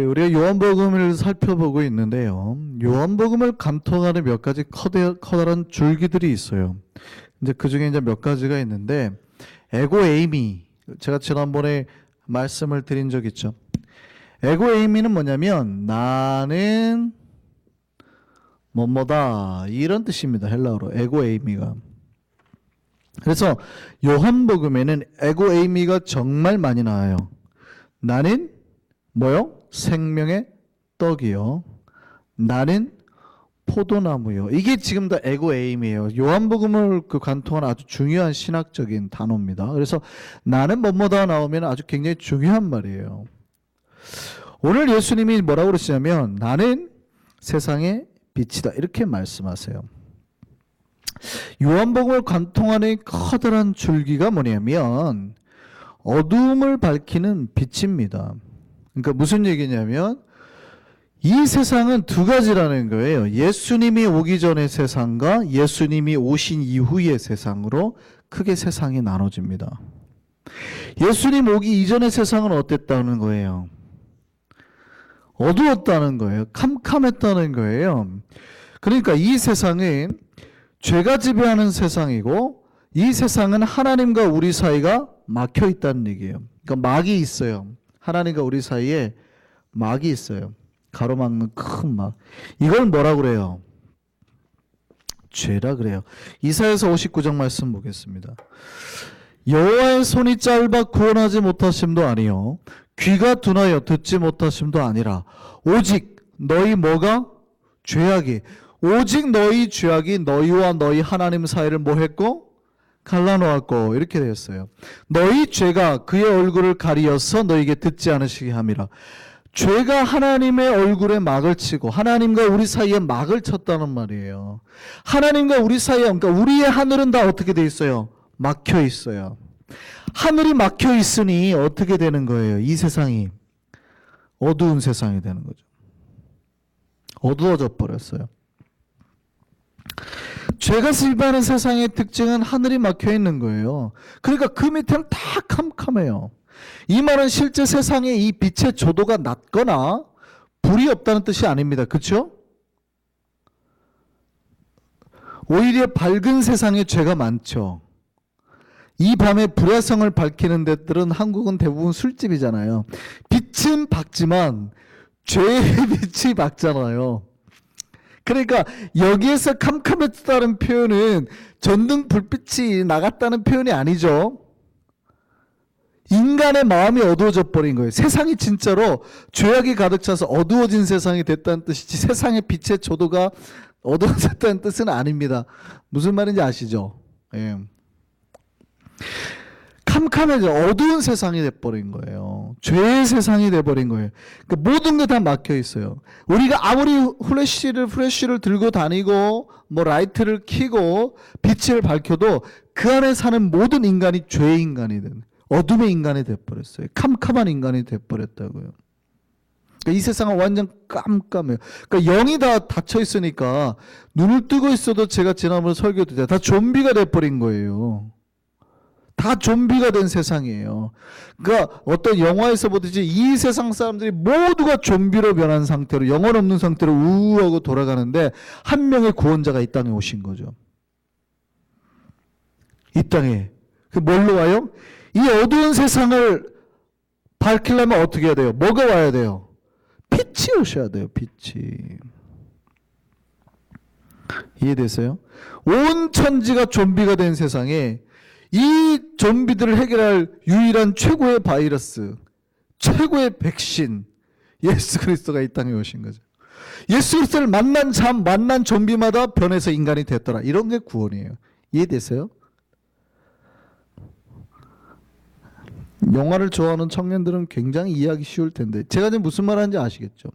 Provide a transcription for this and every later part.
우리가 요한복음을 살펴보고 있는데요. 요한복음을 관통하는 몇 가지 커다란 줄기들이 있어요. 이제 그 중에 이제 몇 가지가 있는데, 에고에이미. 제가 지난번에 말씀을 드린 적 있죠. 에고에이미는 뭐냐면, 나는 뭐뭐다. 이런 뜻입니다. 헬라어로. 에고에이미가. 그래서 요한복음에는 에고에이미가 정말 많이 나와요. 나는 뭐요? 생명의 떡이요. 나는 포도나무요. 이게 지금 다 에고에임이에요. 요한복음을 관통하는 아주 중요한 신학적인 단어입니다. 그래서 나는 뭐뭐다 나오면 아주 굉장히 중요한 말이에요. 오늘 예수님이 뭐라고 그러시냐면 나는 세상의 빛이다 이렇게 말씀하세요. 요한복음을 관통하는 커다란 줄기가 뭐냐면 어두움을 밝히는 빛입니다. 그러니까 무슨 얘기냐면 이 세상은 두 가지라는 거예요. 예수님이 오기 전의 세상과 예수님이 오신 이후의 세상으로 크게 세상이 나눠집니다. 예수님 오기 이전의 세상은 어땠다는 거예요? 어두웠다는 거예요. 캄캄했다는 거예요. 그러니까 이 세상은 죄가 지배하는 세상이고 이 세상은 하나님과 우리 사이가 막혀 있다는 얘기예요. 그러니까 막이 있어요. 하나님과 우리 사이에 막이 있어요. 가로막는 큰 막. 이걸 뭐라 그래요? 죄라 그래요. 이사야서 59장 말씀 보겠습니다. 여호와의 손이 짧아 구원하지 못하심도 아니요 귀가 둔하여 듣지 못하심도 아니라 오직 너희 뭐가? 죄악이. 오직 너희 죄악이 너희와 너희 하나님 사이를 뭐 했고? 갈라놓았고 이렇게 되었어요. 너희 죄가 그의 얼굴을 가리어서 너희에게 듣지 않으시게 함이라. 죄가 하나님의 얼굴에 막을 치고 하나님과 우리 사이에 막을 쳤다는 말이에요. 하나님과 우리 사이에, 그러니까 우리의 하늘은 다 어떻게 돼 있어요? 막혀 있어요. 하늘이 막혀 있으니 어떻게 되는 거예요? 이 세상이 어두운 세상이 되는 거죠. 어두워져 버렸어요. 죄가 지배하는 세상의 특징은 하늘이 막혀 있는 거예요. 그러니까 그 밑에는 다 캄캄해요. 이 말은 실제 세상에 이 빛의 조도가 낮거나 불이 없다는 뜻이 아닙니다. 그렇죠? 오히려 밝은 세상에 죄가 많죠. 이 밤에 불야성을 밝히는 데들은 한국은 대부분 술집이잖아요. 빛은 밝지만 죄의 빛이 밝잖아요. 그러니까 여기에서 캄캄했다는 표현은 전등 불빛이 나갔다는 표현이 아니죠. 인간의 마음이 어두워져 버린 거예요. 세상이 진짜로 죄악이 가득 차서 어두워진 세상이 됐다는 뜻이지 세상의 빛의 조도가 어두워졌다는 뜻은 아닙니다. 무슨 말인지 아시죠? 예. 캄캄해져 어두운 세상이 돼버린 거예요. 죄의 세상이 돼버린 거예요. 그러니까 모든 게 다 막혀 있어요. 우리가 아무리 프레쉬를 들고 다니고 뭐 라이트를 켜고 빛을 밝혀도 그 안에 사는 모든 인간이 죄의 인간이 된 어둠의 인간이 돼버렸어요. 캄캄한 인간이 돼버렸다고요. 그러니까 이 세상은 완전 깜깜해요. 그러니까 영이 다 닫혀 있으니까 눈을 뜨고 있어도 제가 지난번에 설교도 다 좀비가 돼버린 거예요. 다 좀비가 된 세상이에요. 그러니까 어떤 영화에서 보듯이 이 세상 사람들이 모두가 좀비로 변한 상태로 영혼 없는 상태로 우우하고 돌아가는데 한 명의 구원자가 이 땅에 오신 거죠. 이 땅에. 그 뭘로 와요? 이 어두운 세상을 밝히려면 어떻게 해야 돼요? 뭐가 와야 돼요? 빛이 오셔야 돼요. 빛이. 이해되세요? 온 천지가 좀비가 된 세상에 이 좀비들을 해결할 유일한 최고의 바이러스, 최고의 백신, 예수 그리스도가 이 땅에 오신 거죠. 예수 그리스도를 만난 좀비마다 변해서 인간이 됐더라. 이런 게 구원이에요. 이해되세요? 영화를 좋아하는 청년들은 굉장히 이해하기 쉬울 텐데 제가 지금 무슨 말 하는지 아시겠죠?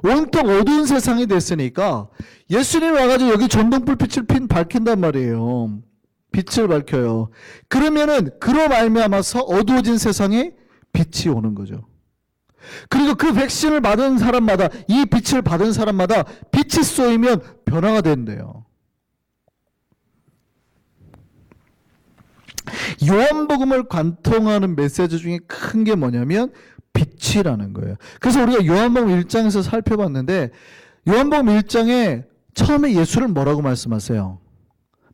온통 어두운 세상이 됐으니까 예수님이 와가지고 여기 전등불빛을 밝힌단 말이에요. 빛을 밝혀요. 그러면은 그로 말미암아서 어두워진 세상에 빛이 오는 거죠. 그리고 그 백신을 받은 사람마다 이 빛을 받은 사람마다 빛이 쏘이면 변화가 된대요. 요한복음을 관통하는 메시지 중에 큰 게 뭐냐면 빛이 빛이라는 거예요. 그래서 우리가 요한복음 1장에서 살펴봤는데 요한복음 1장에 처음에 예수를 뭐라고 말씀하세요?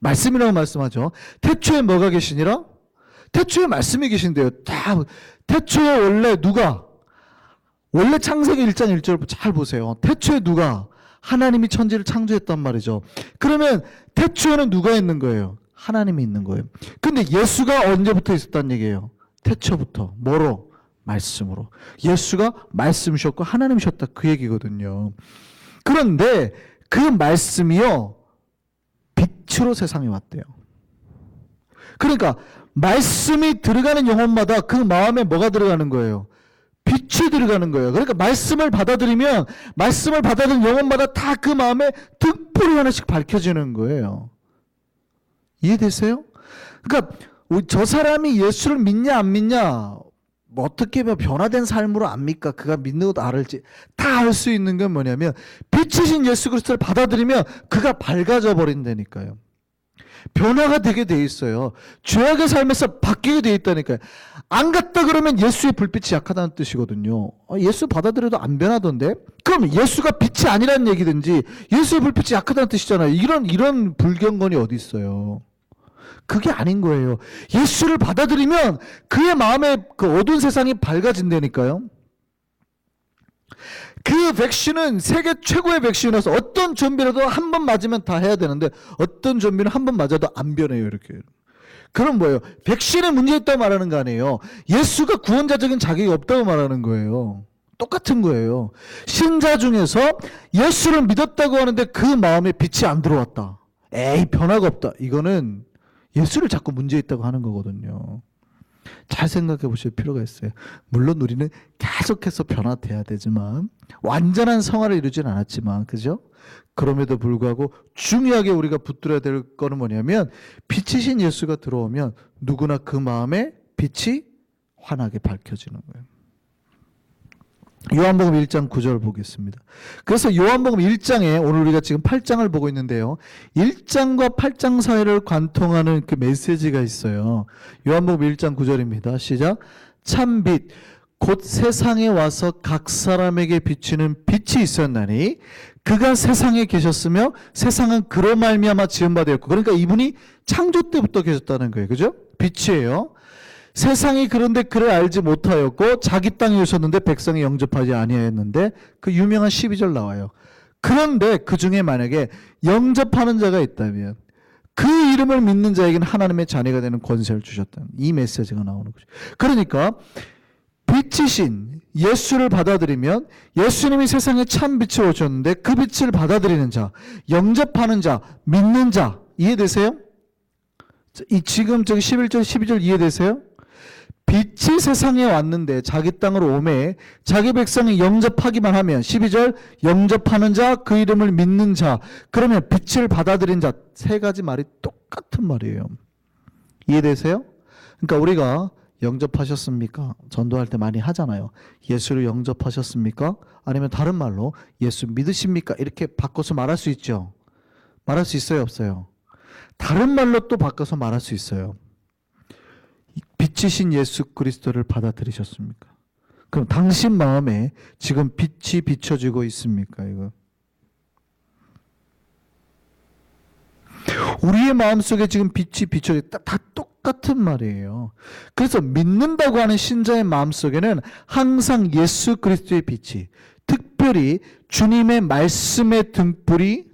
말씀이라고 말씀하죠. 태초에 뭐가 계시니라? 태초에 말씀이 계신데요. 태초에 원래 누가? 원래 창세기 1장 1절 잘 보세요. 태초에 누가? 하나님이 천지를 창조했단 말이죠. 그러면 태초에는 누가 있는 거예요? 하나님이 있는 거예요. 근데 예수가 언제부터 있었다는 얘기예요? 태초부터. 뭐로? 말씀으로. 예수가 말씀이셨고 하나님이셨다 그 얘기거든요. 그런데 그 말씀이요 빛으로 세상에 왔대요. 그러니까 말씀이 들어가는 영혼마다 그 마음에 뭐가 들어가는 거예요? 빛이 들어가는 거예요. 그러니까 말씀을 받아들이면 말씀을 받아들인 영혼마다 다 그 마음에 등불이 하나씩 밝혀지는 거예요. 이해되세요? 그러니까 저 사람이 예수를 믿냐 안 믿냐 뭐 어떻게 변화된 삶으로 압니까? 그가 믿는 것도 알을지 다 알 수 있는 건 뭐냐면 빛이신 예수 그리스도를 받아들이면 그가 밝아져 버린다니까요. 변화가 되게 돼 있어요. 죄악의 삶에서 바뀌게 돼 있다니까요. 안 갔다 그러면 예수의 불빛이 약하다는 뜻이거든요. 예수 받아들여도 안 변하던데? 그럼 예수가 빛이 아니라는 얘기든지 예수의 불빛이 약하다는 뜻이잖아요. 이런 불경건이 어디 있어요. 그게 아닌 거예요. 예수를 받아들이면 그의 마음에 그 어두운 세상이 밝아진다니까요. 그 백신은 세계 최고의 백신이라서 어떤 좀비라도 한 번 맞으면 다 해야 되는데 어떤 좀비는 한 번 맞아도 안 변해요. 이렇게. 그럼 뭐예요? 백신에 문제 있다고 말하는 거 아니에요. 예수가 구원자적인 자격이 없다고 말하는 거예요. 똑같은 거예요. 신자 중에서 예수를 믿었다고 하는데 그 마음에 빛이 안 들어왔다. 에이 변화가 없다. 이거는 예수를 자꾸 문제 있다고 하는 거거든요. 잘 생각해 보실 필요가 있어요. 물론 우리는 계속해서 변화돼야 되지만 완전한 성화를 이루지는 않았지만 그죠? 그럼에도 불구하고 중요하게 우리가 붙들어야 될 거는 뭐냐면 빛이신 예수가 들어오면 누구나 그 마음에 빛이 환하게 밝혀지는 거예요. 요한복음 1장 9절 보겠습니다. 그래서 요한복음 1장에 오늘 우리가 지금 8장을 보고 있는데요. 1장과 8장 사이를 관통하는 그 메시지가 있어요. 요한복음 1장 9절입니다. 시작. 참빛 곧 세상에 와서 각 사람에게 비치는 빛이 있었나니 그가 세상에 계셨으며 세상은 그로 말미암아 지은 바 되었고 그러니까 이분이 창조 때부터 계셨다는 거예요. 그죠? 빛이에요. 세상이 그런데 그를 알지 못하였고 자기 땅에 오셨는데 백성이 영접하지 아니하였는데 그 유명한 12절 나와요. 그런데 그 중에 만약에 영접하는 자가 있다면 그 이름을 믿는 자에게는 하나님의 자녀가 되는 권세를 주셨다는 이 메시지가 나오는 거죠. 그러니까 빛이신 예수를 받아들이면 예수님이 세상에 참 빛을 오셨는데 그 빛을 받아들이는 자, 영접하는 자, 믿는 자 이해되세요? 지금 저기 11절 12절 이해되세요? 빛이 세상에 왔는데 자기 땅으로 오매 자기 백성이 영접하기만 하면 12절 영접하는 자 그 이름을 믿는 자 그러면 빛을 받아들인 자 세 가지 말이 똑같은 말이에요. 이해되세요? 그러니까 우리가 영접하셨습니까? 전도할 때 많이 하잖아요. 예수를 영접하셨습니까? 아니면 다른 말로 예수 믿으십니까? 이렇게 바꿔서 말할 수 있죠. 말할 수 있어요? 없어요? 다른 말로 또 바꿔서 말할 수 있어요. 빛이신 예수 그리스도를 받아들이셨습니까? 그럼 당신 마음에 지금 빛이 비춰지고 있습니까? 이거 우리의 마음속에 지금 빛이 비춰져 다 똑같은 말이에요. 그래서 믿는다고 하는 신자의 마음속에는 항상 예수 그리스도의 빛이 특별히 주님의 말씀의 등불이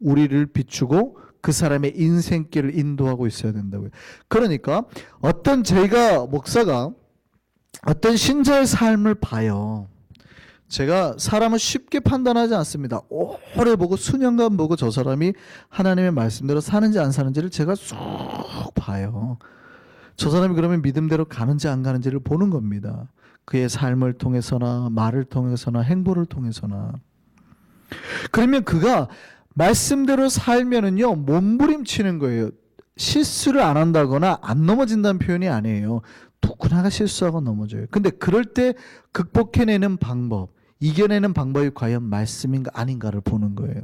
우리를 비추고 그 사람의 인생길을 인도하고 있어야 된다고요. 그러니까 어떤 제가 목사가 어떤 신자의 삶을 봐요. 제가 사람을 쉽게 판단하지 않습니다. 오래 보고 수년간 보고 저 사람이 하나님의 말씀대로 사는지 안 사는지를 제가 쭉 봐요. 저 사람이 그러면 믿음대로 가는지 안 가는지를 보는 겁니다. 그의 삶을 통해서나 말을 통해서나 행보를 통해서나. 그러면 그가 말씀대로 살면은요 몸부림치는 거예요. 실수를 안 한다거나 안 넘어진다는 표현이 아니에요. 누구나가 실수하고 넘어져요. 근데 그럴 때 극복해내는 방법, 이겨내는 방법이 과연 말씀인가 아닌가를 보는 거예요.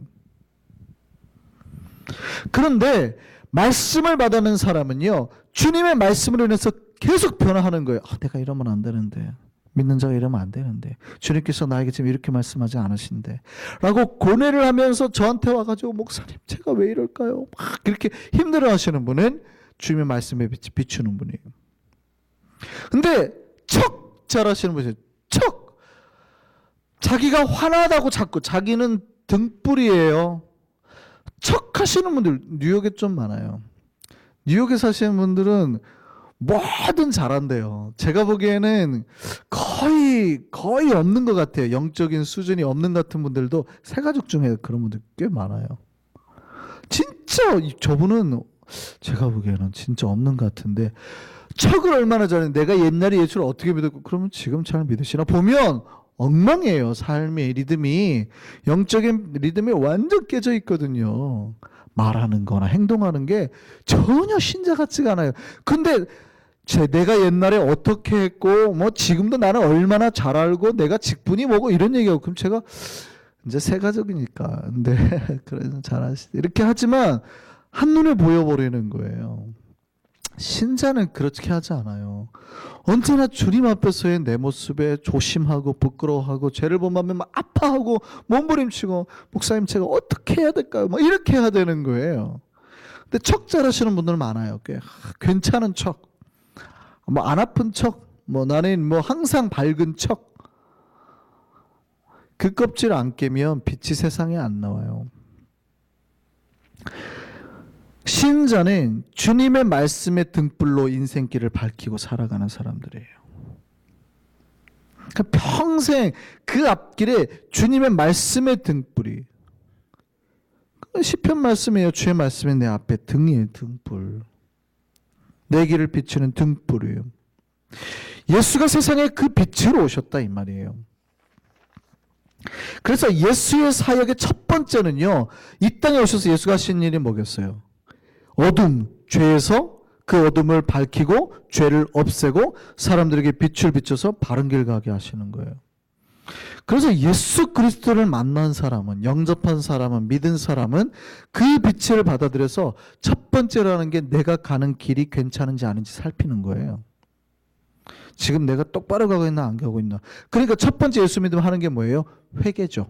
그런데 말씀을 받아는 사람은요 주님의 말씀으로 인해서 계속 변화하는 거예요. 내가 이러면 안 되는데 믿는 자가 이러면 안 되는데, 주님께서 나에게 지금 이렇게 말씀하지 않으신데 라고 고뇌를 하면서 저한테 와가지고 목사님 제가 왜 이럴까요? 막 이렇게 힘들어 하시는 분은 주님의 말씀에 비추는 분이에요. 근데 척 잘하시는 분이에요. 척 자기가 화나다고 자꾸 자기는 등불이에요. 척 하시는 분들 뉴욕에 좀 많아요. 뉴욕에 사시는 분들은 뭐든 잘한대요. 제가 보기에는 거의 없는 것 같아요. 영적인 수준이 없는 것 같은 분들도 새가족 중에 그런 분들 꽤 많아요. 진짜 저분은 제가 보기에는 진짜 없는 것 같은데 척을 얼마나 잘해. 내가 옛날에 예수를 어떻게 믿었고 그러면 지금 잘 믿으시나 보면 엉망이에요. 삶의 리듬이, 영적인 리듬이 완전 깨져 있거든요. 말하는 거나 행동하는 게 전혀 신자 같지가 않아요. 근데 내가 옛날에 어떻게 했고 뭐 지금도 나는 얼마나 잘 알고 내가 직분이 뭐고 이런 얘기하고, 그럼 제가 이제 새가족이니까 근데 그래서 잘하시 이렇게 하지만 한눈에 보여버리는 거예요. 신자는 그렇게 하지 않아요. 언제나 주님 앞에서의 내 모습에 조심하고 부끄러워하고 죄를 범하면 막 아파하고 몸부림치고 목사님 제가 어떻게 해야 될까요? 막 이렇게 해야 되는 거예요. 근데 척 잘하시는 분들 많아요. 꽤 괜찮은 척, 뭐 안 아픈 척, 뭐 나는 뭐 항상 밝은 척. 그 껍질 안 깨면 빛이 세상에 안 나와요. 신자는 주님의 말씀의 등불로 인생길을 밝히고 살아가는 사람들이에요. 그러니까 평생 그 앞길에 주님의 말씀의 등불이, 시편 말씀이에요. 주의 말씀이 내 앞에 등이에요. 등불. 내 길을 비추는 등불이에요. 예수가 세상에 그 빛으로 오셨다 이 말이에요. 그래서 예수의 사역의 첫 번째는요, 이 땅에 오셔서 예수가 하신 일이 뭐겠어요? 어둠, 죄에서 그 어둠을 밝히고 죄를 없애고 사람들에게 빛을 비춰서 바른 길 가게 하시는 거예요. 그래서 예수 그리스도를 만난 사람은, 영접한 사람은, 믿은 사람은 그 빛을 받아들여서 첫 번째로 하는 게 내가 가는 길이 괜찮은지 아닌지 살피는 거예요. 지금 내가 똑바로 가고 있나 안 가고 있나. 그러니까 첫 번째 예수 믿으면 하는 게 뭐예요? 회개죠.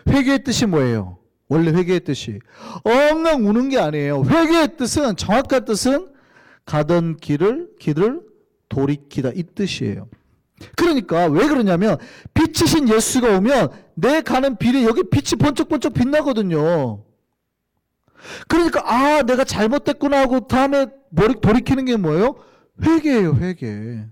회개의 뜻이 뭐예요? 원래 회개의 뜻이 엉엉 우는 게 아니에요. 회개의 뜻은, 정확한 뜻은 가던 길을 돌이키다 이 뜻이에요. 그러니까 왜 그러냐면 빛이신 예수가 오면 내 가는 길에 여기 빛이 번쩍번쩍 빛나거든요. 그러니까 내가 잘못됐구나 하고 다음에 돌이키는 게 뭐예요? 회개예요. 회개.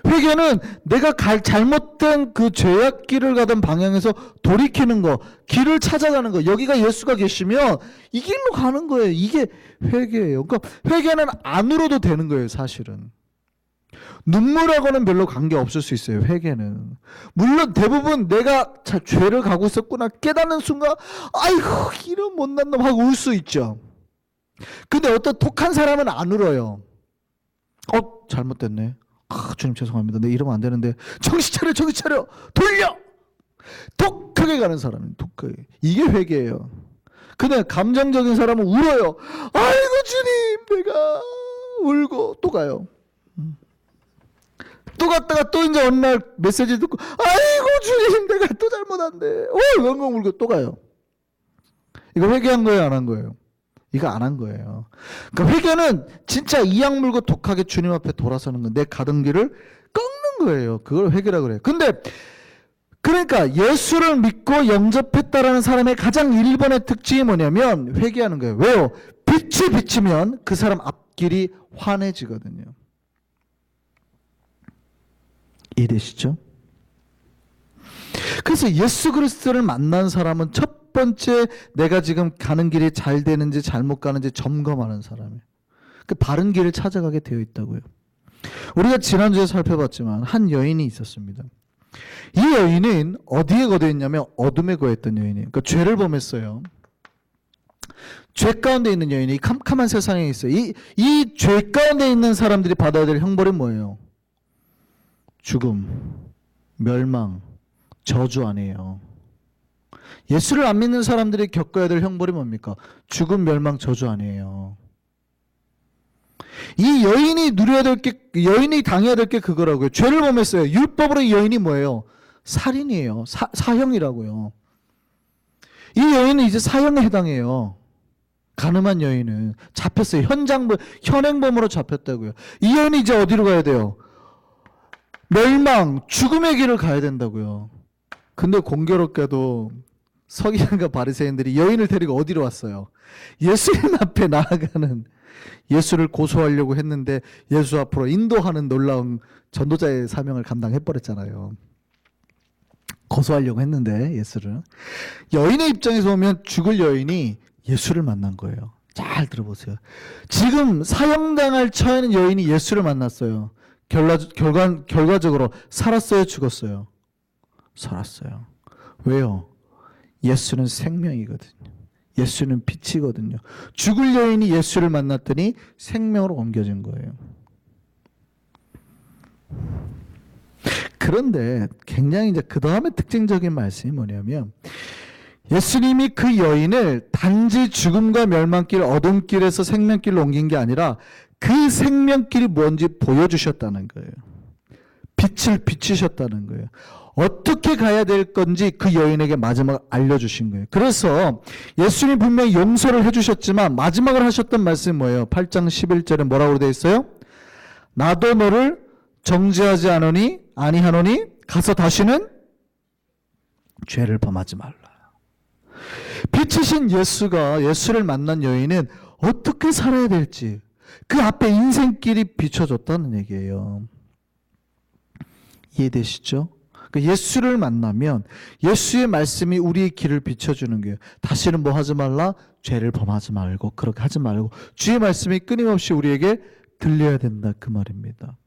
회개는 내가 잘못된 그 죄악 길을 가던 방향에서 돌이키는 거, 길을 찾아가는 거. 여기가 예수가 계시면 이 길로 가는 거예요. 이게 회개예요. 그러니까 회개는 안 울어도 되는 거예요. 사실은 눈물하고는 별로 관계 없을 수 있어요. 회개는 물론 대부분 내가 죄를 가고 있었구나 깨닫는 순간 아이고 이런 못난 놈 하고 울 수 있죠. 근데 어떤 독한 사람은 안 울어요. 잘못됐네. 주님 죄송합니다. 내 이러면 안 되는데. 정신 차려 돌려. 독하게 가는 사람은 독하게. 이게 회개예요. 근데 감정적인 사람은 울어요. 아이고 주님 내가 울고 또 가요. 또 갔다가 또 이제 어느 날 메시지 듣고 아이고 주님 내가 또 잘못한데 엉엉 울고 또 가요. 이거 회개한 거예요 안 한 거예요? 이거 안 한 거예요. 그러니까 회개는 진짜 이악 물고 독하게 주님 앞에 돌아서는 거, 내 가던 길을 꺾는 거예요. 그걸 회개라고 그래요. 근데 그러니까 예수를 믿고 영접했다라는 사람의 가장 1번의 특징이 뭐냐면 회개하는 거예요. 왜요? 빛이 비치면 그 사람 앞길이 환해지거든요. 이해되시죠? 그래서 예수 그리스도를 만난 사람은 첫 번째 내가 지금 가는 길이 잘 되는지 잘못 가는지 점검하는 사람이에요. 그 바른 길을 찾아가게 되어 있다고요. 우리가 지난주에 살펴봤지만 한 여인이 있었습니다. 이 여인은 어디에 거주했냐면 어둠에 거했던 여인이에요. 그러니까 죄를 범했어요. 죄 가운데 있는 여인이 이 캄캄한 세상에 있어요. 이 죄 가운데 있는 사람들이 받아야 될 형벌이 뭐예요? 죽음, 멸망, 저주 아니에요. 예수를 안 믿는 사람들이 겪어야 될 형벌이 뭡니까? 죽음, 멸망, 저주 아니에요. 이 여인이 누려야 될 게, 여인이 당해야 될 게 그거라고요. 죄를 범했어요. 율법으로 이 여인이 뭐예요? 살인이에요. 사형이라고요. 이 여인은 이제 사형에 해당해요. 가늠한 여인은 잡혔어요. 현행범으로 잡혔다고요. 이 여인이 이제 어디로 가야 돼요? 멸망, 죽음의 길을 가야 된다고요. 근데 공교롭게도 서기관과 바리새인들이 여인을 데리고 어디로 왔어요? 예수님 앞에 나아가는, 예수를 고소하려고 했는데 예수 앞으로 인도하는 놀라운 전도자의 사명을 감당해버렸잖아요. 고소하려고 했는데 예수를. 여인의 입장에서 보면 죽을 여인이 예수를 만난 거예요. 잘 들어보세요. 지금 사형당할 처해는 여인이 예수를 만났어요. 결과적으로 살았어요, 죽었어요? 살았어요. 왜요? 예수는 생명이거든요. 예수는 빛이거든요. 죽을 여인이 예수를 만났더니 생명으로 옮겨진 거예요. 그런데 굉장히 이제 그 다음에 특징적인 말씀이 뭐냐면, 예수님이 그 여인을 단지 죽음과 멸망길, 어둠길에서 생명길로 옮긴 게 아니라 그 생명길이 뭔지 보여주셨다는 거예요. 빛을 비추셨다는 거예요. 어떻게 가야 될 건지 그 여인에게 마지막 알려주신 거예요. 그래서 예수님 분명히 용서를 해주셨지만 마지막으로 하셨던 말씀이 뭐예요? 8장 11절에 뭐라고 되어 있어요? 나도 너를 정죄하지 아니하노니 가서 다시는 죄를 범하지 말라. 빛이신 예수를 만난 여인은 어떻게 살아야 될지 그 앞에 인생길이 비춰졌다는 얘기예요. 이해되시죠? 예수를 만나면 예수의 말씀이 우리의 길을 비춰주는 거예요. 다시는 뭐 하지 말라? 죄를 범하지 말고, 그렇게 하지 말고, 주의 말씀이 끊임없이 우리에게 들려야 된다, 그 말입니다.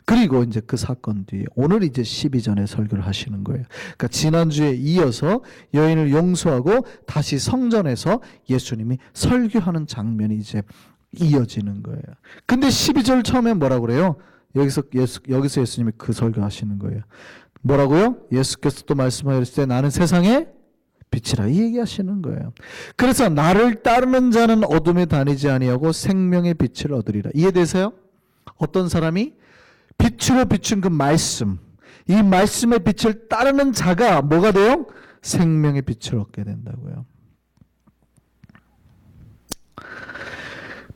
그리고 이제 그 사건 뒤에 오늘 이제 12전에 설교를 하시는 거예요. 그러니까 지난주에 이어서 여인을 용서하고 다시 성전에서 예수님이 설교하는 장면이 이제 이어지는 거예요. 근데 12절 처음에 뭐라고 그래요? 여기서 예수님이 그 설교하시는 거예요. 뭐라고요? 예수께서 또 말씀하셨을 때 나는 세상의 빛이라, 이 얘기하시는 거예요. 그래서 나를 따르는 자는 어둠에 다니지 아니하고 생명의 빛을 얻으리라. 이해되세요? 어떤 사람이 빛으로 비춘 그 말씀, 이 말씀의 빛을 따르는 자가 뭐가 돼요? 생명의 빛을 얻게 된다고요.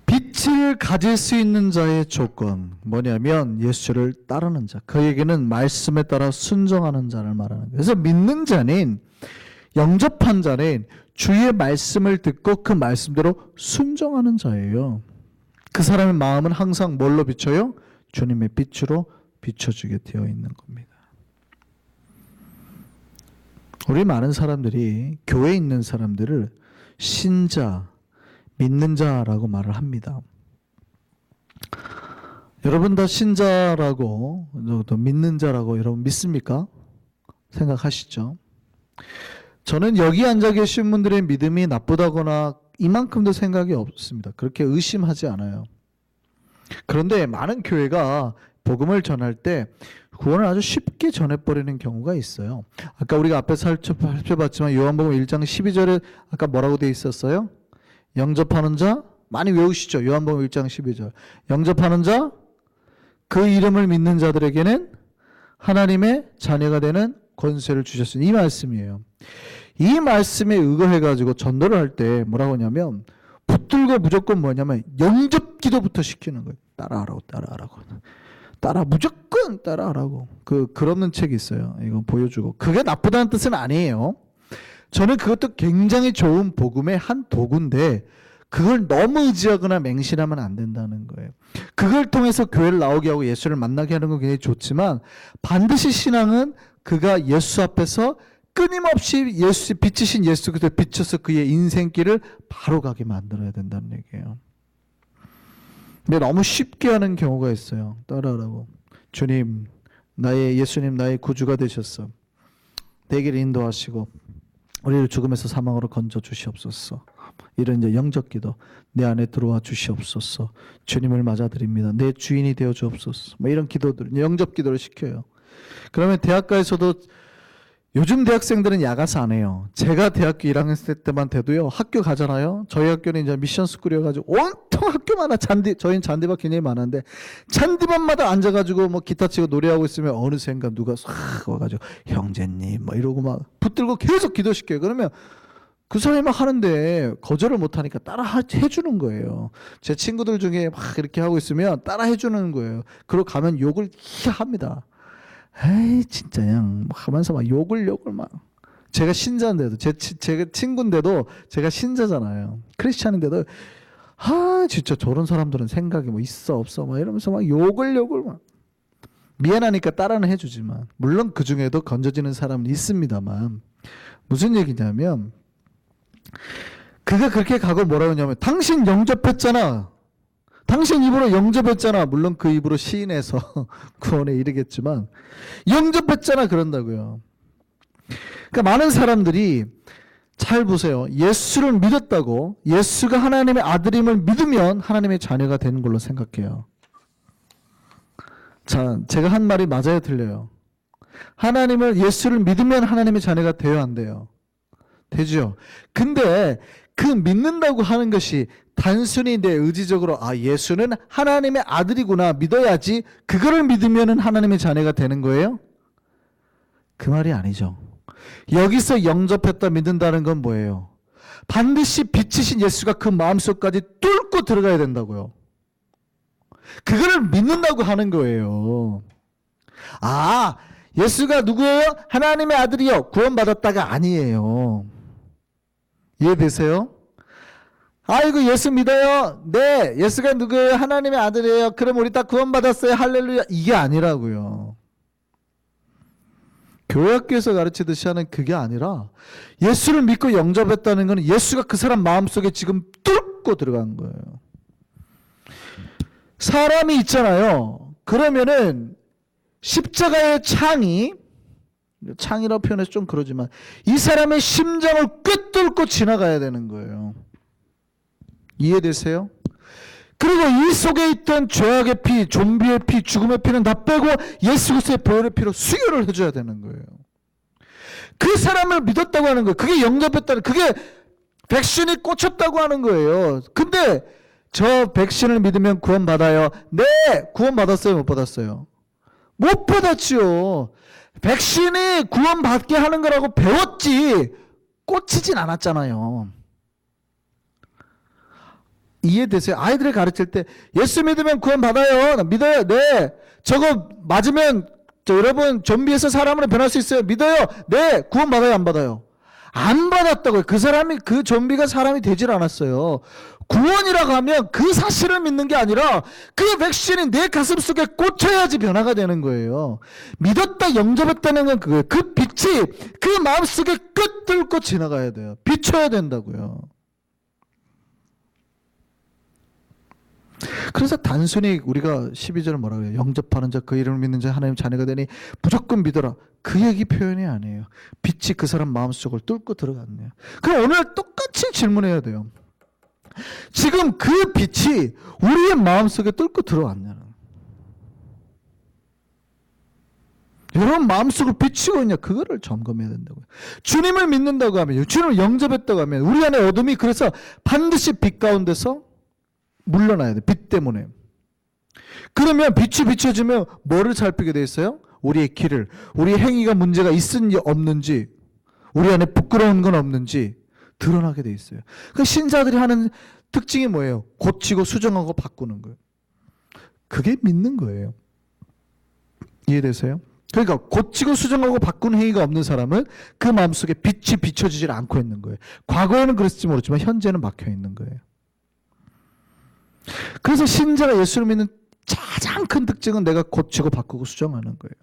빛을 가질 수 있는 자의 조건 뭐냐면 예수를 따르는 자, 그에게는 말씀에 따라 순종하는 자를 말하는 거예요. 그래서 믿는 자는, 영접한 자는 주의 말씀을 듣고 그 말씀대로 순종하는 자예요. 그 사람의 마음은 항상 뭘로 비춰요? 주님의 빛으로 비춰주게 되어 있는 겁니다. 우리 많은 사람들이 교회에 있는 사람들을 신자, 믿는 자라고 말을 합니다. 여러분 다 신자라고, 또 믿는 자라고 여러분 믿습니까? 생각하시죠? 저는 여기 앉아 계신 분들의 믿음이 나쁘다거나 이만큼도 생각이 없습니다. 그렇게 의심하지 않아요. 그런데 많은 교회가 복음을 전할 때 구원을 아주 쉽게 전해버리는 경우가 있어요. 아까 우리가 앞에 살펴봤지만 요한복음 1장 12절에 아까 뭐라고 되어 있었어요? 영접하는 자, 많이 외우시죠? 요한복음 1장 12절. 영접하는 자, 그 이름을 믿는 자들에게는 하나님의 자녀가 되는 권세를 주셨으니, 이 말씀이에요. 이 말씀에 의거해가지고 전도를 할 때 뭐라고 하냐면, 붙들고 무조건 뭐냐면 영접기도부터 시키는 거예요. 따라하라고. 무조건 따라하라고. 글 없는 책이 있어요. 이거 보여주고. 그게 나쁘다는 뜻은 아니에요. 저는 그것도 굉장히 좋은 복음의 한 도구인데 그걸 너무 의지하거나 맹신하면 안 된다는 거예요. 그걸 통해서 교회를 나오게 하고 예수를 만나게 하는 건 굉장히 좋지만, 반드시 신앙은 그가 예수 앞에서 끊임없이 빛이신 예수 그리스도에 비춰서 그의 인생길을 바로 가게 만들어야 된다는 얘기예요. 근데 너무 쉽게 하는 경우가 있어요. 따라하라고. 주님, 예수님 나의 구주가 되셨어. 내 길을 인도하시고 우리를 죽음에서 사망으로 건져 주시옵소서. 이런 이제 영접기도, 내 안에 들어와 주시옵소서. 주님을 맞아드립니다. 내 주인이 되어 주옵소서. 뭐 이런 기도들, 영접기도를 시켜요. 그러면 대학가에서도 요즘 대학생들은 야가서 안 해요. 제가 대학교 1학년 때만 돼도요, 학교 가잖아요. 저희 학교는 이제 미션 스쿨이어가지고 온통 학교마다 저희는 잔디밭 굉장히 많은데 잔디밭마다 앉아가지고 뭐 기타 치고 노래하고 있으면 어느샌가 누가 싹 와가지고 형제님 뭐 이러고 막 붙들고 계속 기도시켜요. 그러면 그 사람이 막 하는데 거절을 못하니까 따라 해주는 거예요. 제 친구들 중에 막 이렇게 하고 있으면 따라 해주는 거예요. 그러고 가면 욕을 합니다. 에이 진짜 그냥 하면서 막 욕을 막. 제가 신자인데도 제가 친구인데도 제가 신자잖아요. 크리스찬인데도 진짜 저런 사람들은 생각이 뭐 있어 없어 막 이러면서 막 욕을 막. 미안하니까 따라는 해주지만 물론 그 중에도 건져지는 사람은 있습니다만 무슨 얘기냐면 그가 그렇게 가고 뭐라고 하냐면 당신 영접했잖아. 당신 입으로 영접했잖아. 물론 그 입으로 시인해서 구원에 이르겠지만 영접했잖아 그런다고요. 그러니까 많은 사람들이 잘 보세요. 예수를 믿었다고 예수가 하나님의 아들임을 믿으면 하나님의 자녀가 되는 걸로 생각해요. 자, 제가 한 말이 맞아요 틀려요? 예수를 믿으면 하나님의 자녀가 돼요 안 돼요? 되죠. 근데 그 믿는다고 하는 것이 단순히 내 의지적으로 예수는 하나님의 아들이구나 믿어야지 그거를 믿으면 하나님의 자녀가 되는 거예요? 그 말이 아니죠. 여기서 영접했다 믿는다는 건 뭐예요? 반드시 빛이신 예수가 그 마음속까지 뚫고 들어가야 된다고요. 그거를 믿는다고 하는 거예요. 예수가 누구예요? 하나님의 아들이요. 구원받았다가 아니에요. 이해되세요? 아이고 예수 믿어요. 네, 예수가 누구예요? 하나님의 아들이에요. 그럼 우리 다 구원받았어요. 할렐루야. 이게 아니라고요. 교회학교에서 가르치듯이 하는 그게 아니라 예수를 믿고 영접했다는 것은 예수가 그 사람 마음속에 지금 뚫고 들어간 거예요. 사람이 있잖아요. 그러면은 십자가의 창이라고 표현해서 좀 그러지만 이 사람의 심장을 꿰뚫고 지나가야 되는 거예요. 이해되세요? 그리고 이 속에 있던 죄악의 피, 좀비의 피, 죽음의 피는 다 빼고 예수 그리스도의 보혈의 피로 수혈을 해줘야 되는 거예요. 그 사람을 믿었다고 하는 거예요. 그게 영접했다는, 그게 백신이 꽂혔다고 하는 거예요. 근데 저 백신을 믿으면 구원받아요. 네, 구원받았어요? 못 받았어요? 못 받았지요. 백신이 구원받게 하는 거라고 배웠지 꽂히진 않았잖아요. 이해되세요? 아이들을 가르칠 때 예수 믿으면 구원받아요. 믿어요. 네. 저거 맞으면 여러분 좀비에서 사람으로 변할 수 있어요. 믿어요. 네. 구원받아요. 안 받아요? 안 받았다고요. 그 좀비가 사람이 되질 않았어요. 구원이라고 하면 그 사실을 믿는 게 아니라 그 백신이 내 가슴 속에 꽂혀야지 변화가 되는 거예요. 믿었다 영접했다는 건 그거예요. 그 빛이 그 마음속에 꿰뚫고 지나가야 돼요. 비춰야 된다고요. 그래서 단순히 우리가 12절을 뭐라고 해요? 영접하는 자 그 이름을 믿는 자 하나님 자녀가 되니 무조건 믿어라. 그 얘기 표현이 아니에요. 빛이 그 사람 마음속을 뚫고 들어갔네요. 그럼 오늘 똑같이 질문해야 돼요. 지금 그 빛이 우리의 마음속에 뚫고 들어왔냐는. 여러분 마음속을 비추고 있냐 그거를 점검해야 된다고요. 주님을 믿는다고 하면, 주님을 영접했다고 하면 우리 안에 어둠이 그래서 반드시 빛 가운데서 물러나야 돼. 빛 때문에. 그러면 빛이 비춰지면 뭐를 살피게 돼 있어요? 우리의 길을, 우리의 행위가 문제가 있는지 없는지, 우리 안에 부끄러운 건 없는지 드러나게 돼 있어요. 그 신자들이 하는 특징이 뭐예요? 고치고 수정하고 바꾸는 거예요. 그게 믿는 거예요. 이해되세요? 그러니까 고치고 수정하고 바꾸는 행위가 없는 사람은 그 마음속에 빛이 비춰지질 않고 있는 거예요. 과거에는 그랬을지 모르지만 현재는 막혀 있는 거예요. 그래서 신자가 예수를 믿는 가장 큰 특징은 내가 고치고 바꾸고 수정하는 거예요.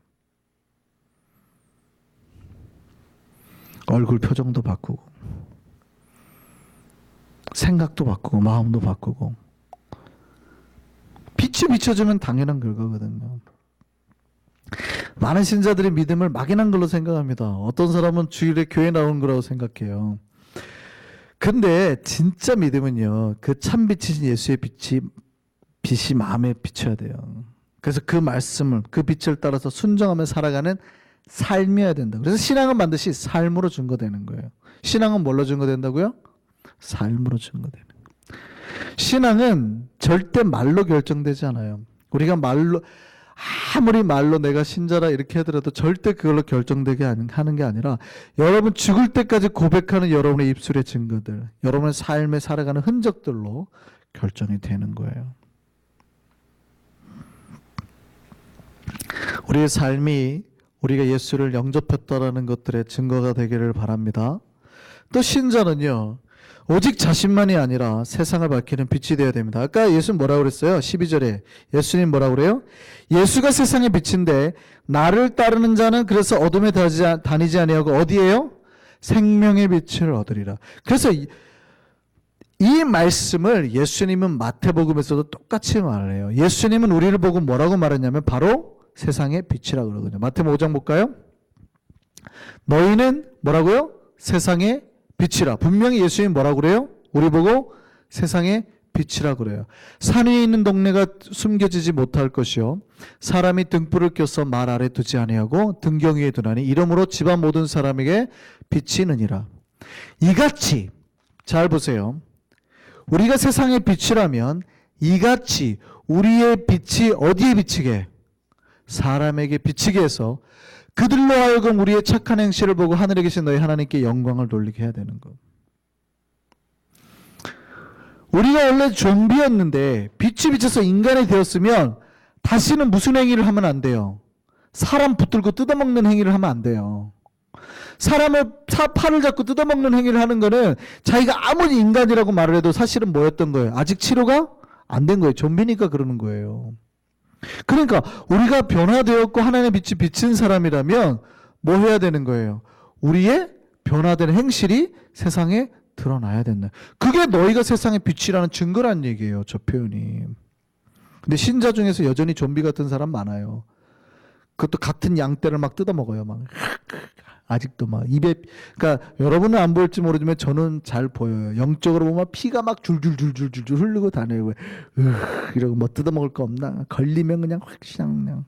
얼굴 표정도 바꾸고 생각도 바꾸고 마음도 바꾸고 빛이 비춰지면 당연한 결과거든요. 많은 신자들이 믿음을 막연한 걸로 생각합니다. 어떤 사람은 주일에 교회 나오는 거라고 생각해요. 근데 진짜 믿음은요, 그 참 빛이신 예수의 빛이 마음에 비쳐야 돼요. 그래서 그 말씀을, 그 빛을 따라서 순종하며 살아가는 삶이어야 된다. 그래서 신앙은 반드시 삶으로 증거되는 거예요. 신앙은 뭘로 증거된다고요? 삶으로 증거되는 거예요. 신앙은 절대 말로 결정되지 않아요. 우리가 말로 아무리 말로 내가 신자라 이렇게 하더라도 절대 그걸로 결정되게 하는 게 아니라 여러분 죽을 때까지 고백하는 여러분의 입술의 증거들, 여러분의 삶에 살아가는 흔적들로 결정이 되는 거예요. 우리의 삶이 우리가 예수를 영접했다라는 것들의 증거가 되기를 바랍니다. 또 신자는요, 오직 자신만이 아니라 세상을 밝히는 빛이 되어야 됩니다. 아까 예수는 뭐라고 그랬어요? 12절에 예수님 뭐라고 그래요? 예수가 세상의 빛인데 나를 따르는 자는 그래서 어둠에 다니지 아니하고 어디에요? 생명의 빛을 얻으리라. 그래서 이 말씀을 예수님은 마태복음에서도 똑같이 말해요. 예수님은 우리를 보고 뭐라고 말했냐면 바로 세상의 빛이라고 그러거든요. 마태복음 5장 볼까요? 너희는 뭐라고요? 세상의 빛이라. 분명히 예수님이 뭐라고 그래요? 우리 보고 세상의 빛이라 그래요. 산 위에 있는 동네가 숨겨지지 못할 것이요 사람이 등불을 켜서 말 아래 두지 아니하고 등경 위에 두나니 이러므로 집안 모든 사람에게 빛이 있느니라. 이같이 잘 보세요. 우리가 세상의 빛이라면 이같이 우리의 빛이 어디에 비치게? 사람에게 비치게 해서 그들로 하여금 우리의 착한 행실을 보고 하늘에 계신 너희 하나님께 영광을 돌리게 해야 되는 것. 우리가 원래 좀비였는데 빛이 비쳐서 인간이 되었으면 다시는 무슨 행위를 하면 안 돼요? 사람 붙들고 뜯어먹는 행위를 하면 안 돼요. 사람을 팔을 잡고 뜯어먹는 행위를 하는 거는 자기가 아무리 인간이라고 말을 해도 사실은 뭐였던 거예요? 아직 치료가 안 된 거예요. 좀비니까 그러는 거예요. 그러니까 우리가 변화되었고 하나님의 빛이 비친 사람이라면 뭐 해야 되는 거예요? 우리의 변화된 행실이 세상에 드러나야 된다. 그게 너희가 세상의 빛이라는 증거란 얘기예요. 저 표현이. 근데 신자 중에서 여전히 좀비 같은 사람 많아요. 그것도 같은 양떼를 막 뜯어먹어요. 막 아직도 막 입에, 그러니까 여러분은 안 보일지 모르지만 저는 잘 보여요. 영적으로 보면 피가 막 줄줄줄줄줄 흐르고 다녀요. 이러고 뭐 뜯어먹을 거 없나? 걸리면 그냥 확 그냥.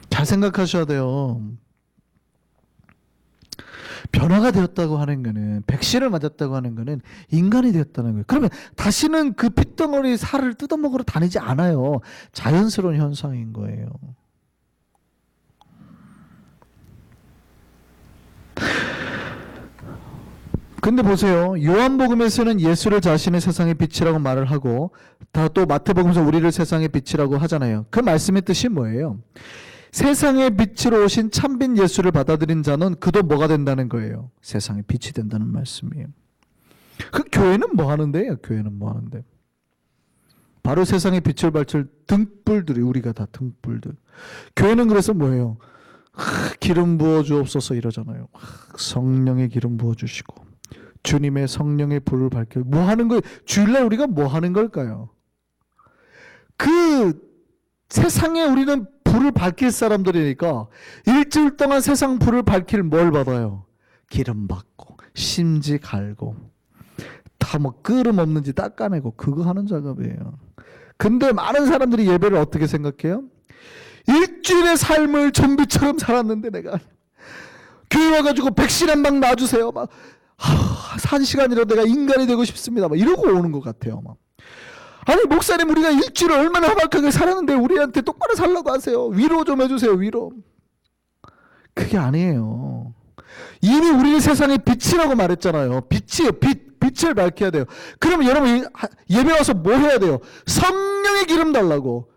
잘 생각하셔야 돼요. 변화가 되었다고 하는 거는, 백신을 맞았다고 하는 거는 인간이 되었다는 거예요. 그러면 다시는 그 핏덩어리 살을 뜯어먹으러 다니지 않아요. 자연스러운 현상인 거예요. 근데 보세요. 요한복음에서는 예수를 자신의 세상의 빛이라고 말을 하고 또 마태복음에서 우리를 세상의 빛이라고 하잖아요. 그 말씀의 뜻이 뭐예요? 세상의 빛으로 오신 참빛 예수를 받아들인 자는 그도 뭐가 된다는 거예요? 세상의 빛이 된다는 말씀이에요. 그 교회는 뭐 하는데요? 교회는 뭐 하는데? 바로 세상의 빛을 밝힐 등불들이, 우리가 다 등불들. 교회는 그래서 뭐예요? 기름 부어 주옵소서 이러잖아요. 성령의 기름 부어 주시고 주님의 성령의 불을 밝혀. 뭐 하는 거예요? 주일날 우리가 뭐 하는 걸까요? 그 세상에 우리는 불을 밝힐 사람들이니까 일주일 동안 세상 불을 밝힐 뭘 받아요? 기름 받고 심지 갈고 다 뭐 끓음 없는지 닦아내고 그거 하는 작업이에요. 근데 많은 사람들이 예배를 어떻게 생각해요? 일주일의 삶을 좀비처럼 살았는데 내가 교회 와가지고 백신 한 방 놔주세요. 막 한 시간이라도 내가 인간이 되고 싶습니다. 막 이러고 오는 것 같아요. 막. 아니 목사님 우리가 일주일을 얼마나 험악하게 살았는데 우리한테 똑바로 살라고 하세요. 위로 좀 해주세요. 위로. 그게 아니에요. 이미 우리는 세상의 빛이라고 말했잖아요. 빛이에요. 빛을 밝혀야 돼요. 그러면 여러분 예배 와서 뭐 해야 돼요? 성령의 기름 달라고.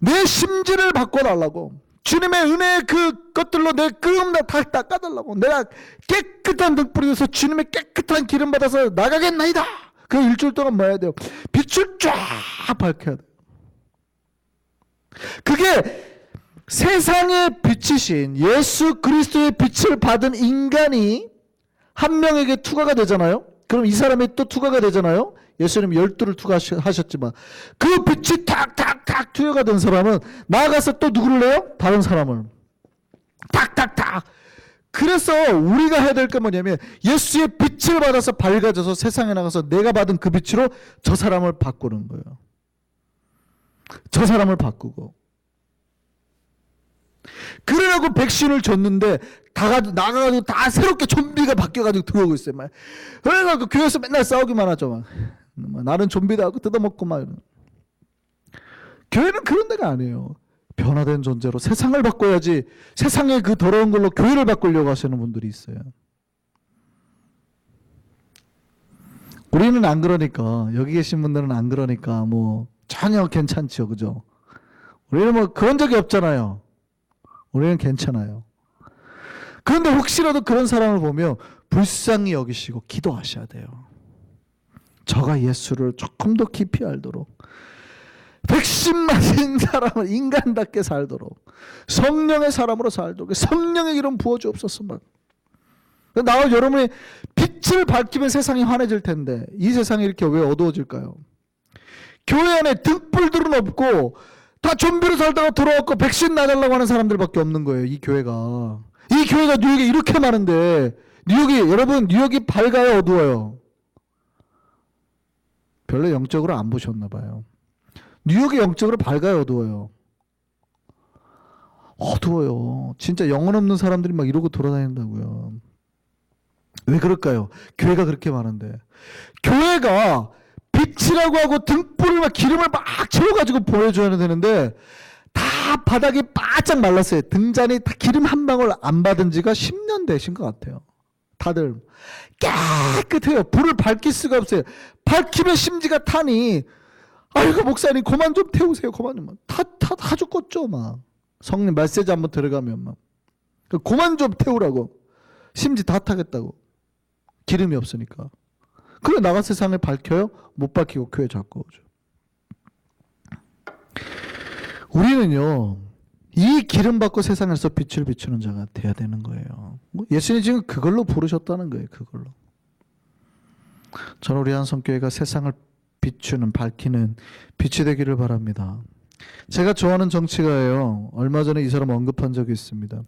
내 심지를 바꿔달라고. 주님의 은혜의 그 것들로 내 끄음 다 닦아달라고. 내가 깨끗한 등불이 돼서 주님의 깨끗한 기름 받아서 나가겠나이다. 그 일주일 동안 뭐 해야 돼요? 빛을 쫙 밝혀야 돼요. 그게 세상의 빛이신 예수 그리스도의 빛을 받은 인간이 한 명에게 투과가 되잖아요. 그럼 이 사람이 또 투과가 되잖아요. 예수님 12를 투과하셨지만 그 빛이 탁탁탁 투여가 된 사람은 나아가서 또 누구를 내요? 다른 사람을 탁탁탁. 그래서 우리가 해야 될 게 뭐냐면 예수의 빛을 받아서 밝아져서 세상에 나가서 내가 받은 그 빛으로 저 사람을 바꾸는 거예요. 저 사람을 바꾸고. 그러라고 백신을 줬는데 나가가지고 다 새롭게 좀비가 바뀌어가지고 들어오고 있어요. 막. 그래가지고 교회에서 맨날 싸우기만 하죠. 막. 나는 좀비다 하고 뜯어먹고 막. 교회는 그런 데가 아니에요. 변화된 존재로 세상을 바꿔야지 세상의 그 더러운 걸로 교회를 바꾸려고 하시는 분들이 있어요. 우리는 안 그러니까, 여기 계신 분들은 안 그러니까 뭐 전혀 괜찮죠. 그죠? 우리는 뭐 그런 적이 없잖아요. 우리는 괜찮아요. 그런데 혹시라도 그런 사람을 보면 불쌍히 여기시고 기도하셔야 돼요. 저가 예수를 조금 더 깊이 알도록, 백신 맞은 사람을 인간답게 살도록, 성령의 사람으로 살도록 성령의 기름 부어주옵소서. 막 나와 여러분의 빛을 밝히면 세상이 환해질 텐데 이 세상이 이렇게 왜 어두워질까요? 교회 안에 등불들은 없고 다 좀비로 살다가 돌아왔고 백신 놔달라고 하는 사람들밖에 없는 거예요. 이 교회가 뉴욕에 이렇게 많은데, 여러분 뉴욕이 밝아요, 어두워요? 별로 영적으로 안 보셨나 봐요. 뉴욕이 영적으로 밝아요, 어두워요? 어두워요. 진짜 영혼 없는 사람들이 막 이러고 돌아다닌다고요. 왜 그럴까요? 교회가 그렇게 많은데. 교회가 빛이라고 하고 등불을 막 기름을 막 채워가지고 보여줘야 되는데 다 바닥이 바짝 말랐어요. 등잔이 다 기름 한 방울 안 받은 지가 10년 되신 것 같아요. 다들 깨끗해요. 불을 밝힐 수가 없어요. 밝히면 심지가 타니, 아이고 목사님 그만 좀 태우세요. 그만 좀. 다 죽겠죠. 막 성령 메시지 한번 들어가면 막 그만 좀 태우라고. 심지 다 타겠다고. 기름이 없으니까. 그래 나가 세상을 밝혀요? 못 밝히고 교회 자꾸 오죠. 우리는요, 이 기름 받고 세상에서 빛을 비추는 자가 돼야 되는 거예요. 예수님이 지금 그걸로 부르셨다는 거예요. 그걸로. 저는 우리 한성교회가 세상을 비추는, 밝히는 빛이 되기를 바랍니다. 제가 좋아하는 정치가예요. 얼마 전에 이 사람 언급한 적이 있습니다.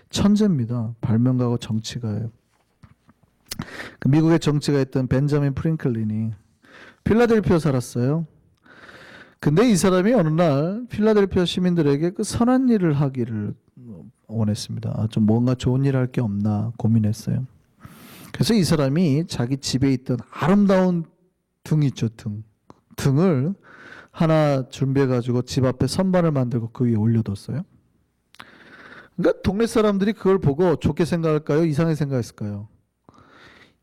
천재입니다. 발명가고 정치가예요. 미국의 정치가 있던 벤자민 프랭클린이 필라델피아 살았어요. 근데 이 사람이 어느 날 필라델피아 시민들에게 그 선한 일을 하기를 원했습니다. 좀 뭔가 좋은 일 할 게 없나 고민했어요. 그래서 이 사람이 자기 집에 있던 아름다운 등 있죠, 등을 하나 준비해가지고 집 앞에 선반을 만들고 그 위에 올려뒀어요. 그러니까 동네 사람들이 그걸 보고 좋게 생각할까요? 이상하게 생각했을까요?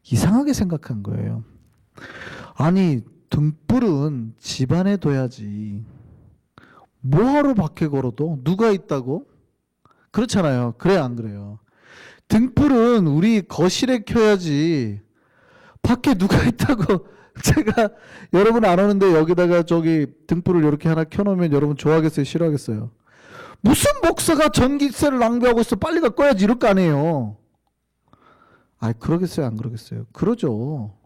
이상하게 생각한 거예요. 아니, 등불은 집 안에 둬야지. 뭐하러 밖에 걸어도? 누가 있다고? 그렇잖아요. 그래 안 그래요? 등불은 우리 거실에 켜야지. 밖에 누가 있다고. 제가 여러분 안 오는데 여기다가 저기 등불을 이렇게 하나 켜놓으면 여러분 좋아하겠어요? 싫어하겠어요? 무슨 목사가 전기세를 낭비하고 있어? 빨리 꺼야지 이럴 거 아니에요. 그러겠어요? 안 그러겠어요? 그러죠.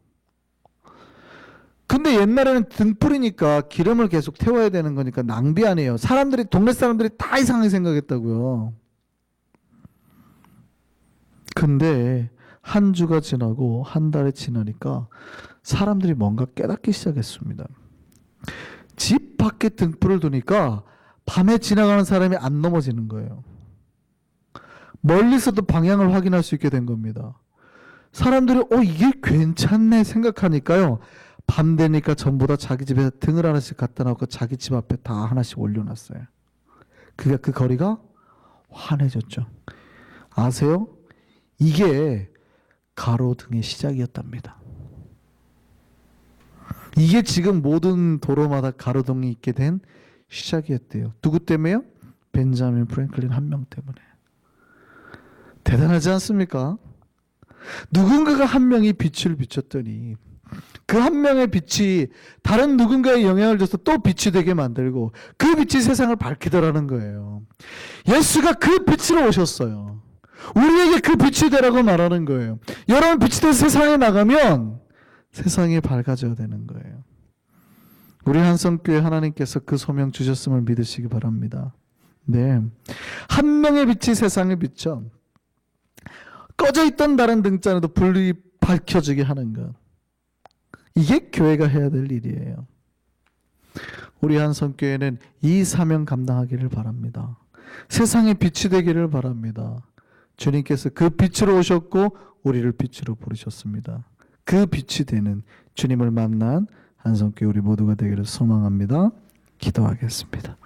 근데 옛날에는 등불이니까 기름을 계속 태워야 되는 거니까 낭비 아니에요. 동네 사람들이 다 이상하게 생각했다고요. 근데 한 주가 지나고 한 달이 지나니까 사람들이 뭔가 깨닫기 시작했습니다. 집 밖에 등불을 두니까 밤에 지나가는 사람이 안 넘어지는 거예요. 멀리서도 방향을 확인할 수 있게 된 겁니다. 사람들이 이게 괜찮네 생각하니까요. 밤 되니까 전부 다 자기 집에 등을 하나씩 갖다 놓고 자기 집 앞에 다 하나씩 올려놨어요. 그 거리가 환해졌죠. 아세요? 이게 가로등의 시작이었답니다. 이게 지금 모든 도로마다 가로등이 있게 된 시작이었대요. 누구 때문에요? 벤자민 프랭클린 한 명 때문에. 대단하지 않습니까? 누군가가 한 명이 빛을 비췄더니 그 한 명의 빛이 다른 누군가에 영향을 줘서 또 빛이 되게 만들고 그 빛이 세상을 밝히더라는 거예요. 예수가 그 빛으로 오셨어요. 우리에게 그 빛이 되라고 말하는 거예요. 여러분 빛이 돼서 세상에 나가면 세상이 밝아져야 되는 거예요. 우리 한성교회 하나님께서 그 소명 주셨음을 믿으시기 바랍니다. 네, 한 명의 빛이 세상에 비춰 꺼져 있던 다른 등잔에도 불이 밝혀지게 하는 것. 이게 교회가 해야 될 일이에요. 우리 한성교회는 이 사명 감당하기를 바랍니다. 세상의 빛이 되기를 바랍니다. 주님께서 그 빛으로 오셨고 우리를 빛으로 부르셨습니다. 그 빛이 되는 주님을 만난 한성교회 우리 모두가 되기를 소망합니다. 기도하겠습니다.